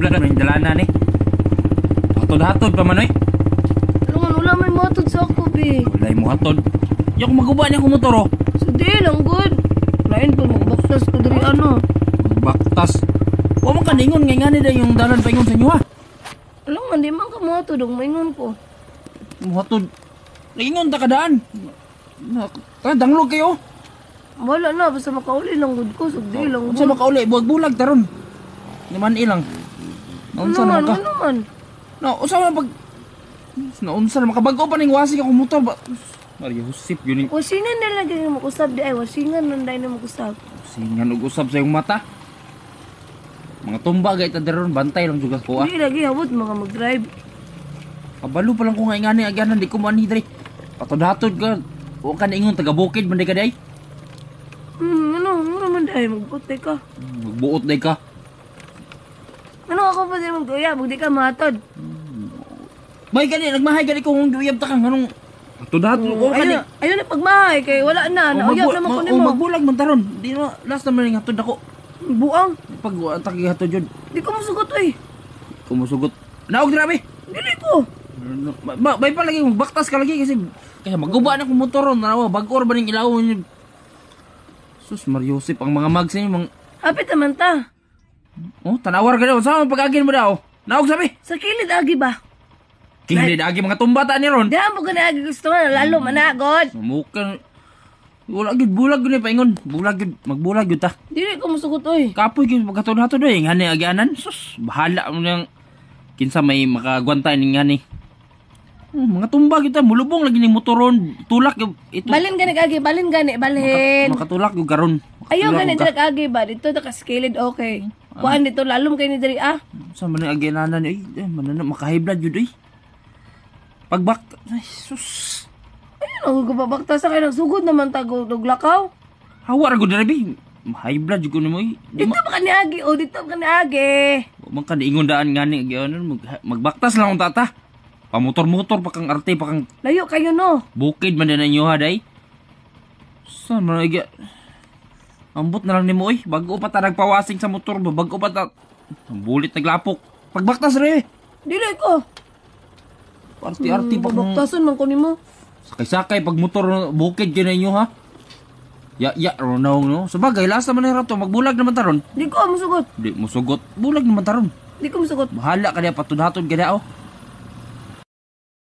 mahibla na yung dalanan eh. Hatod-hatod pa man eh. Tulungan, wala may matod sa ako, be. Walay mo hatod. Yung maguba niya kung motor oh. So, di lang, good. Lain po, magbaktas ko dari ano. Baktas. Huwag mo kaningon nga nga nila yung dalan paingon sa inyo ha. Alam man, di man ka matod, ang maingon ko. Hatod. Naingon ta kadaan. Danglog kayo. Wala na, basta makauli lang, good ko. So, di lang, Unsa good. makauli, bulag taron. Naman ilang. Naunsa na ka? Ano man? Unsa man pag naunsa na makabago pa ning wasig akong motor ba? Mario Josep yun. Wasingan na lang ganyan mag-usap di ay. Wasingan na dahil na mag-usap. Singan og usab sa iyong mata. Mga tumba gay ta daron bantay lang juga ko ah. Hindi lagi hawot mga mag-drive. Kabalo pa lang ko nga ingani aganan di ko man hidre. Patod-hatod ka. Wa ka na ingon taga bukid man di ka day. Ano man dahil mag-puti ka. Magbuot day ka. Ano ako pa din mag-uya, di ka matod. May gani nagmahay gani ko kung guyab ta kang anong patod-hatod ko kani. Ayun na pagmahay kay wala na. Nauyab naman ko nimo. Magbulag man taron. Di na last naman ning hatod ako. Buang. Pag atake hatod jud. Di ko masugot oy. Kumusugot. Naog grabe. Dili ko. Bay pa lagi magbaktas ka lagi kasi maguba na kong motor na bagor ba ning ilaw niyo. Sus Mario Josep ang mga mags niyo mga Apit naman ta. oh tanawar ka daw sa pag-agin mo daw. Naog sabi. Sa kilid agi ba? Kini agi mga tumbata ni ron. Di mo ka na agi gusto nga lalo managod. Mukan wala gid bulag gud paingon. Bulag gud magbulag gud ta. Dili ko masugot oy. Kapoy gid pagkaton-hatod eh ngani agianan. Sus bahala mo nang kinsa may makagwantay ning ngani. Mga tumba kita mulubong lagi ni motoron tulak yung ito. Balin gani agi, balin gani, balhin. Makatulak yung karon. Ayaw gani direk agi ba dito ta skilled okay. Kuan dito lalom kay ni diri ah. Sa man ang aginanan eh manana makahiblad jud eh. Pagbak ay sus. Ayun ako babakta sa kay nagsugod naman tagog lakaw. Hawa ra gud bi. High blood jud ko nimo eh. Dito ba kani agi o dito ba kani agi? Man kan ingon daan ngani agyanan magbaktas lang ang tata. Pamotor-motor pa kang arte pa kang Layo kayo no. bukid man din ninyo ha day. Sa man agya. Ambot na lang nimo eh. Bago pa ta nagpawasing sa motor, bago pa ta bulit naglapok. Pagbaktas re. Dili ko. Arti-arti pa kung Babaktason man ko nimo. sakay-sakay pag motor bukid din ninyo ha. Ya ronaw no. Sabagay last naman na to magbulag naman taron. Di ko masugot. Di mo sugot. Bulag naman taron. Di ko masugot. Bahala ka diya patudhatod ka diya oh.